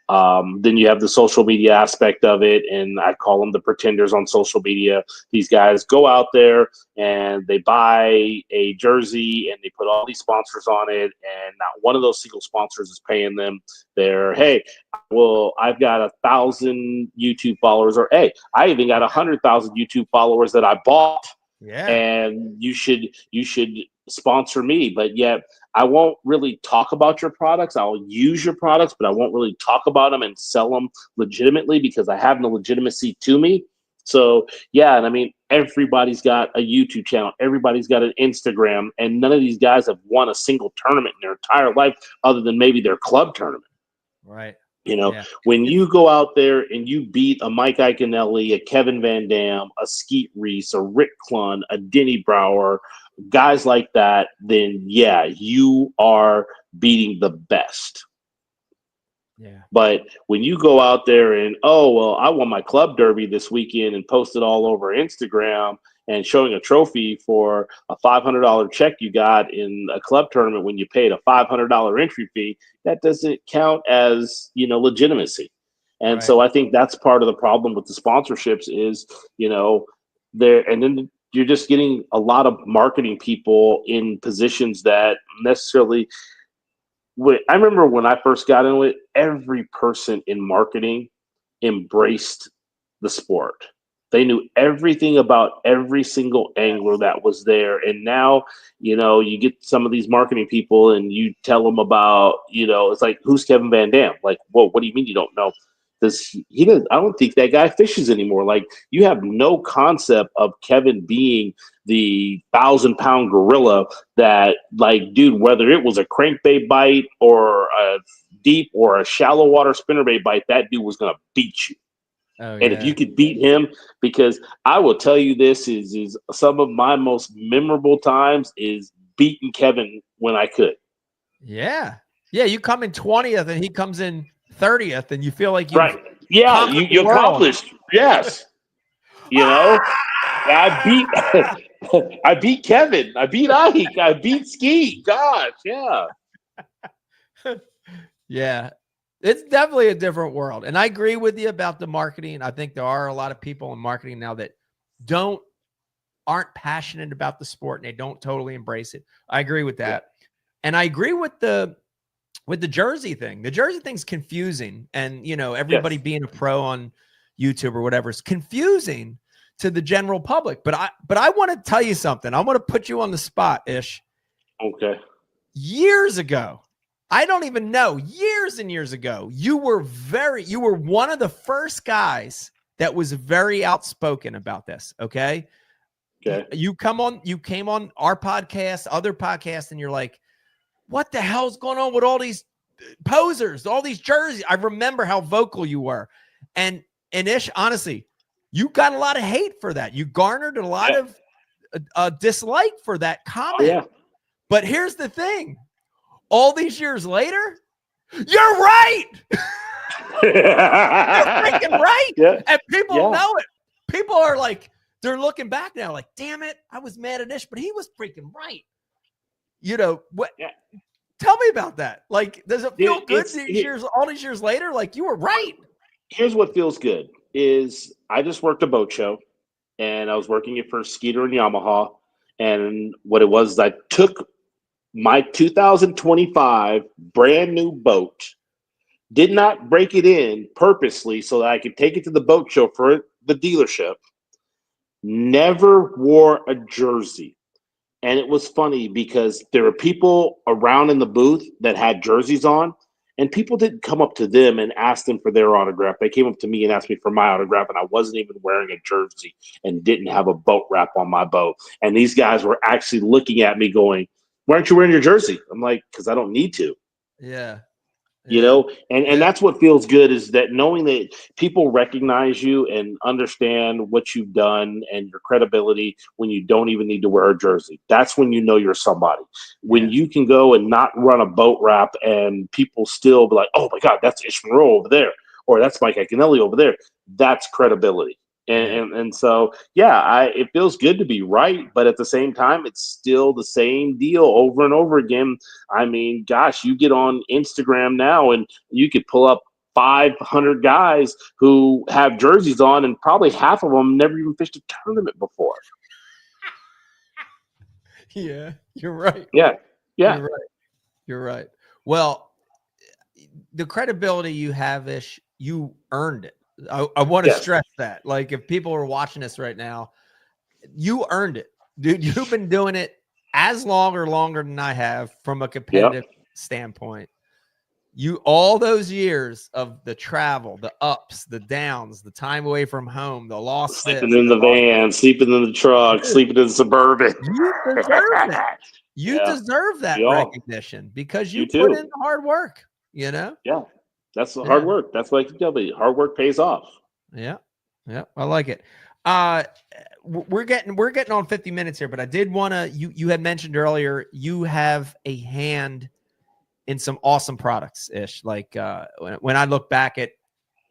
Then you have the social media aspect of it, and I call them the pretenders on social media. These guys go out there and they buy a jersey and they put all these sponsors on it, and not one of those single sponsors is paying them. They're, hey, well, I've got 1,000 YouTube followers, or hey, I even got 100,000 YouTube followers that I bought. Yeah, and you should sponsor me. But yet I won't really talk about your products. I'll use your products, but I won't really talk about them and sell them legitimately because I have no legitimacy to me. So yeah, and I mean, everybody's got a YouTube channel, everybody's got an Instagram, and none of these guys have won a single tournament in their entire life other than maybe their club tournament. Right. You know, when you go out there and you beat a Mike Iaconelli, a Kevin Van Dam, a Skeet Reese, a Rick Clunn, a Denny Brower, guys like that, then yeah, you are beating the best. Yeah. But when you go out there and, oh, well, I won my club derby this weekend and posted all over Instagram and showing a trophy for a $500 check you got in a club tournament when you paid a $500 entry fee, that doesn't count as, you know, legitimacy. And right. So I think that's part of the problem with the sponsorships is, you know, there, and then you're just getting a lot of marketing people in positions that necessarily. I remember when I first got into it, every person in marketing embraced the sport. They knew everything about every single angler that was there. And now, you know, you get some of these marketing people and you tell them about, you know, it's like, who's Kevin Van Dam? Like, whoa, what do you mean you don't know? He doesn't, I don't think that guy fishes anymore. Like, you have no concept of Kevin being the 1,000-pound gorilla that, like, dude, whether it was a crankbait bite or a deep or a shallow water spinnerbait bite, that dude was going to beat you. Oh And if yeah. you could beat him, because I will tell you this is some of my most memorable times is beating Kevin when I could. Yeah. Yeah. You come in 20th and he comes in 30th, and you feel like you've Right. Yeah, conquered the you world. accomplished. Yes. I beat I beat Kevin. I beat Ike. I beat Ski. Gosh, yeah. Yeah. It's definitely a different world. And I agree with you about the marketing. I think there are a lot of people in marketing now that aren't passionate about the sport and they don't totally embrace it. I agree with that. Yeah. And I agree with the jersey thing. The jersey thing's confusing. And everybody being a pro on YouTube or whatever is confusing to the general public. But I want to tell you something. I want to put you on the spot, Ish. Okay. Years ago, I don't even know, years and years ago, you were one of the first guys that was very outspoken about this. Okay. Okay. You came on our podcast, other podcasts, and you're like, what the hell's going on with all these posers, all these jerseys? I remember how vocal you were. And Ish, honestly, you got a lot of hate for that. You garnered a lot of dislike for that comment. Oh, yeah. But here's the thing. All these years later, you're right. You're freaking right. Yeah. And people know it. People are like, they're looking back now like, damn it, I was mad at Ish, but he was freaking right. What? Yeah. Tell me about that. Like, does it feel good all these years later? Like, you were right. Here's what feels good is I just worked a boat show, and I was working it for Skeeter and Yamaha. And what it was, I took my 2025 brand new boat, did not break it in purposely so that I could take it to the boat show for the dealership, never wore a jersey. And it was funny because there were people around in the booth that had jerseys on, and people didn't come up to them and ask them for their autograph. They came up to me and asked me for my autograph, and I wasn't even wearing a jersey and didn't have a boat wrap on my boat. And these guys were actually looking at me going, why aren't you wearing your jersey? I'm like, because I don't need to. Yeah. And that's what feels good is that knowing that people recognize you and understand what you've done and your credibility when you don't even need to wear a jersey. That's when you know you're somebody. When you can go and not run a boat wrap and people still be like, oh my God, that's Ish Monroe over there, or that's Mike Iaconelli over there. That's credibility. And so, it feels good to be right, but at the same time, it's still the same deal over and over again. I mean, gosh, you get on Instagram now and you could pull up 500 guys who have jerseys on, and probably half of them never even fished a tournament before. Yeah, you're right. Yeah. You're right. Well, the credibility you have, Ish, you earned it. I want to stress that. Like, if people are watching this right now, you earned it, dude. You've been doing it as long or longer than I have from a competitive standpoint. All those years of the travel, the ups, the downs, the time away from home, the lost sleeping in the van, sleeping in the truck, sleeping in the Suburban. You deserve it. You deserve that recognition because you put in the hard work, Yeah. That's the hard work. That's what I can tell you. Hard work pays off. Yeah. I like it. We're getting on 50 minutes here, but I did want to, you had mentioned earlier, you have a hand in some awesome products, Ish. Like, when I look back at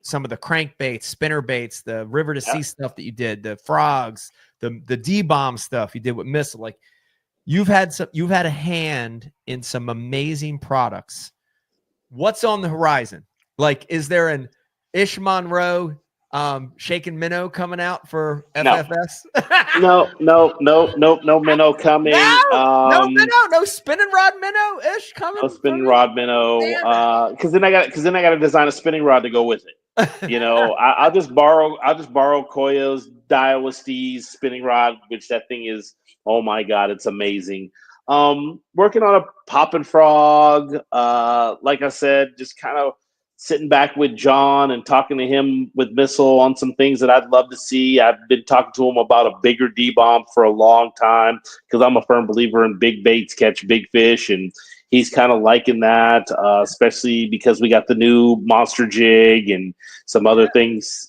some of the crankbaits, spinner baits, the river to sea stuff that you did, the frogs, the D-bomb stuff you did with Missile, like, you've had a hand in some amazing products. What's on the horizon? Like, is there an Ish Monroe shaking minnow coming out for FFS? No minnow coming. No minnow, no spinning rod minnow Ish coming. No spinning rod minnow. Because then I got to design a spinning rod to go with it. I'll just borrow Koyo's Daiwa Steve's spinning rod, which that thing is, oh my God, it's amazing. Working on a popping frog. Like I said, just kind of sitting back with John and talking to him with Missile on some things that I'd love to see. I've been talking to him about a bigger D-bomb for a long time because I'm a firm believer in big baits catch big fish. And he's kind of liking that, especially because we got the new monster jig and some other things,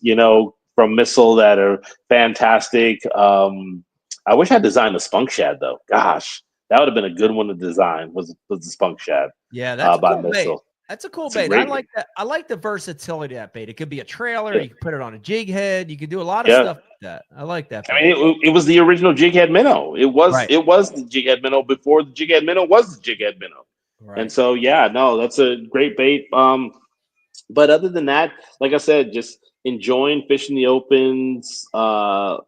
from Missile that are fantastic. I wish I designed a spunk shad though. Gosh, that would have been a good one to design. Was the spunk shad? Yeah, that's a by cool bait. Missile. That's a cool bait. I like that. I like the versatility of that bait. It could be a trailer. You could put it on a jig head. You could do a lot of stuff with that. I like that bait. I mean, it was the original jig head minnow. It was Right. it was the jig head minnow before the jig head minnow was the jig head minnow. Right. And so that's a great bait. But other than that, like I said, just enjoying fishing the opens. Got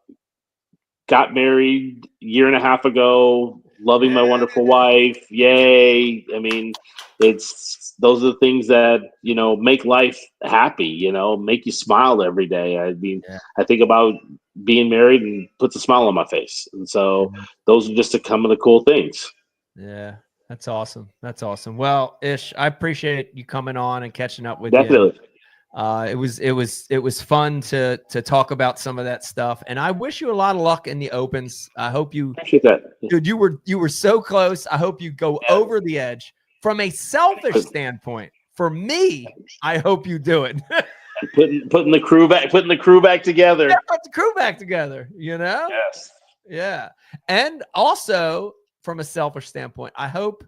married a year and a half ago. Loving my wonderful wife. Yay. I mean, those are the things that, make life happy, make you smile every day. I mean, I think about being married and puts a smile on my face. And so those are just some of the cool things. Yeah. That's awesome. That's awesome. Well, Ish, I appreciate you coming on and catching up with Definitely. you. It was fun to talk about some of that stuff, and I wish you a lot of luck in the opens. I hope you appreciate that, dude. You were so close. I hope you go over the edge. From a selfish standpoint, for me, I hope you do it. putting the crew back together. Yeah, put the crew back together. Yes. Yeah, and also from a selfish standpoint, I hope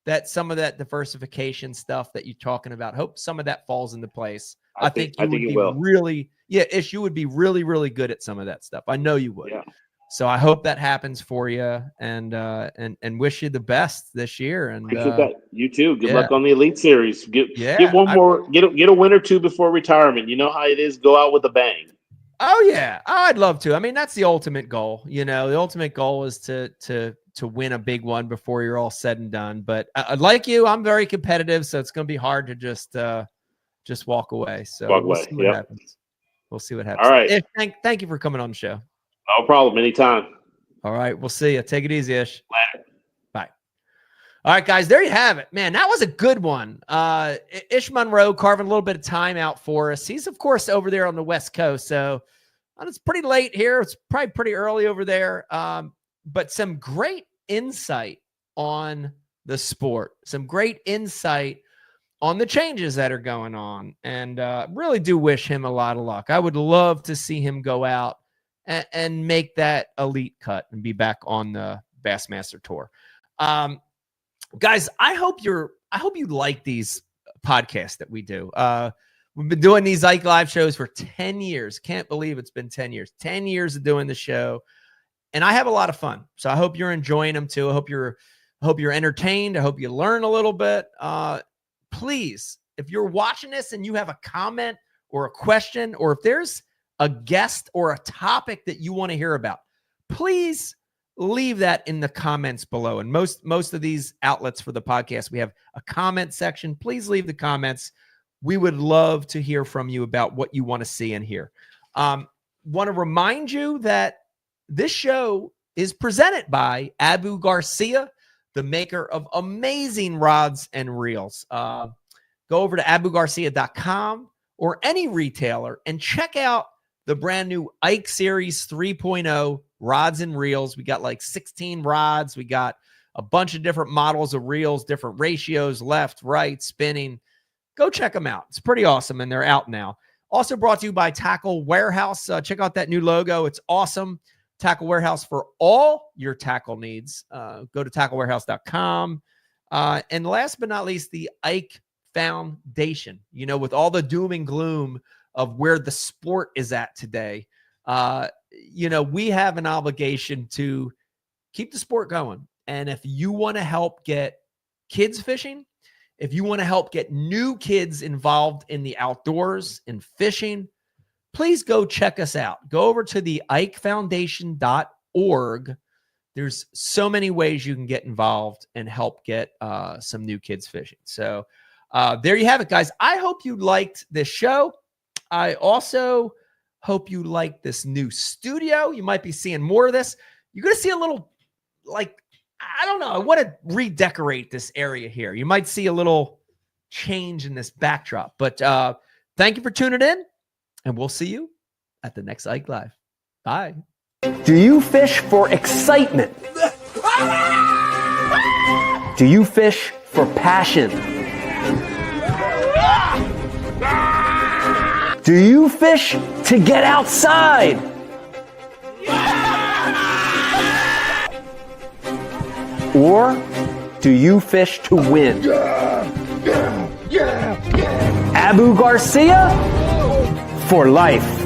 that some of that diversification stuff that you're talking about, hope some of that falls into place. I think you would be really, Ish, you would be really, really good at some of that stuff. I know you would. Yeah. So I hope that happens for you, and wish you the best this year. And you too. Good luck on the Elite Series. Get a win or two before retirement. You know how it is. Go out with a bang. Oh yeah, I'd love to. I mean, that's the ultimate goal. The ultimate goal is to win a big one before you're all said and done. But like you, I'm very competitive, so it's going to be hard to just walk away. So we'll see what happens. We'll see what happens. All right. Ish, thank you for coming on the show. No problem. Anytime. All right. We'll see you. Take it easy, Ish. Later. Bye. All right, guys. There you have it. Man, that was a good one. Ish Monroe carving a little bit of time out for us. He's, of course, over there on the West Coast. So it's pretty late here. It's probably pretty early over there. But some great insight on the sport. Some great insight on the changes that are going on. And really do wish him a lot of luck. I would love to see him go out and make that elite cut and be back on the Bassmaster Tour. Guys, I hope you like these podcasts that we do. We've been doing these Ike Live shows for 10 years. Can't believe it's been 10 years. 10 years of doing the show. And I have a lot of fun. So I hope you're enjoying them too. I hope you're entertained. I hope you learn a little bit. Please, if you're watching this and you have a comment or a question, or if there's a guest or a topic that you want to hear about, please leave that in the comments below. And most of these outlets for the podcast, we have a comment section. Please leave the comments. We would love to hear from you about what you want to see and hear. Want to remind you that this show is presented by Abu Garcia, the maker of amazing rods and reels. Go over to abugarcia.com or any retailer and check out the brand new Ike Series 3.0 rods and reels. We got like 16 rods. We got a bunch of different models of reels, different ratios, left, right, spinning. Go check them out. It's pretty awesome, and they're out now. Also brought to you by Tackle Warehouse. Check out that new logo. It's awesome. Tackle Warehouse for all your tackle needs. Go to tacklewarehouse.com. And last but not least, the Ike Foundation. With all the doom and gloom of where the sport is at today, we have an obligation to keep the sport going. And if you want to help get kids fishing, if you want to help get new kids involved in the outdoors and fishing, please go check us out. Go over to the ikefoundation.org. There's so many ways you can get involved and help get some new kids fishing. So there you have it, guys. I hope you liked this show. I also hope you like this new studio. You might be seeing more of this. You're going to see a little, I don't know. I want to redecorate this area here. You might see a little change in this backdrop. But thank you for tuning in, and we'll see you at the next Ike Live. Bye. Do you fish for excitement? Do you fish for passion? Do you fish to get outside? Or do you fish to win? Abu Garcia for life.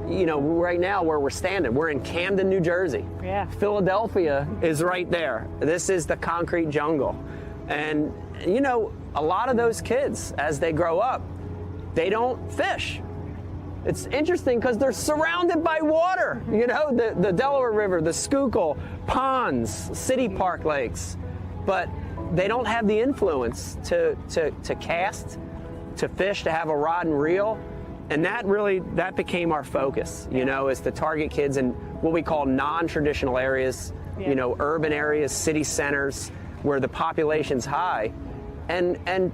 You know, right now where we're standing, we're in Camden, New Jersey. Yeah. Philadelphia is right there. This is the concrete jungle. And, you know, a lot of those kids, as they grow up, they don't fish. It's interesting because they're surrounded by water. You know, the Delaware River, the Schuylkill, ponds, city park lakes. But they don't have the influence to cast, to fish, to have a rod and reel. And that became our focus, you know, is to target kids in what we call non-traditional areas, you know, urban areas, city centers, where the population's high, and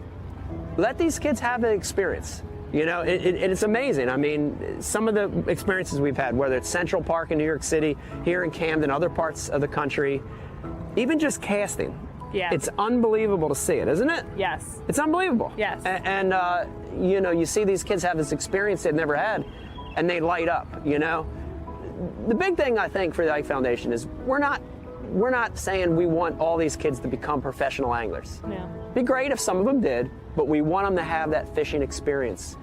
let these kids have an experience. You know, it's amazing. I mean, some of the experiences we've had, whether it's Central Park in New York City, here in Camden, other parts of the country, even just casting. Yeah. It's unbelievable to see it, isn't it? Yes. It's unbelievable. Yes. And you know, you see these kids have this experience they've never had, and they light up, you know? The big thing, I think, for the Ike Foundation is we're not saying we want all these kids to become professional anglers. No. It'd be great if some of them did, but we want them to have that fishing experience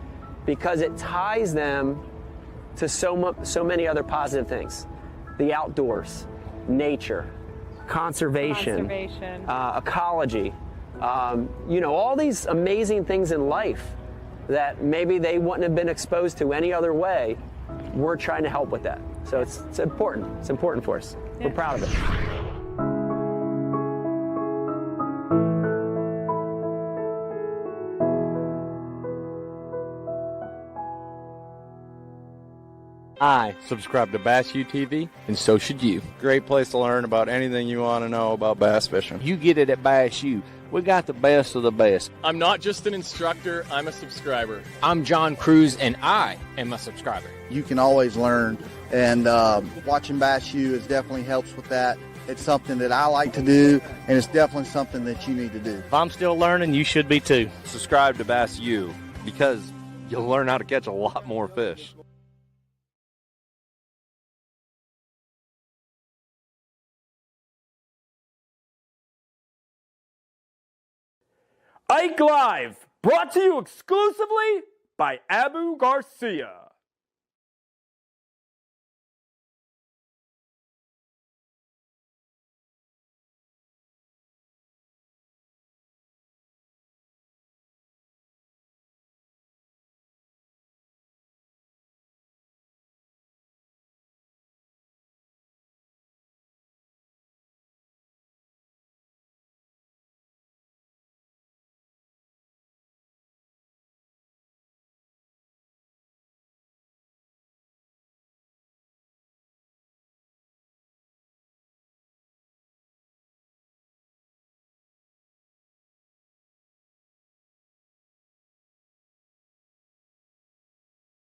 because it ties them to so many other positive things. The outdoors, nature, conservation. Ecology, you know, all these amazing things in life that maybe they wouldn't have been exposed to any other way. We're trying to help with that. So it's important. It's important for us. Yeah. We're proud of it. I subscribe to Bass U TV, and so should you. Great place to learn about anything you want to know about bass fishing. You get it at Bass U. We got the best of the best. I'm not just an instructor, I'm a subscriber. I'm John Cruz, and I am a subscriber. You can always learn, and watching Bass U is definitely helps with that. It's something that I like to do, and it's definitely something that you need to do. If I'm still learning, you should be too. Subscribe to Bass U because you'll learn how to catch a lot more fish. Ike Live, brought to you exclusively by Abu Garcia.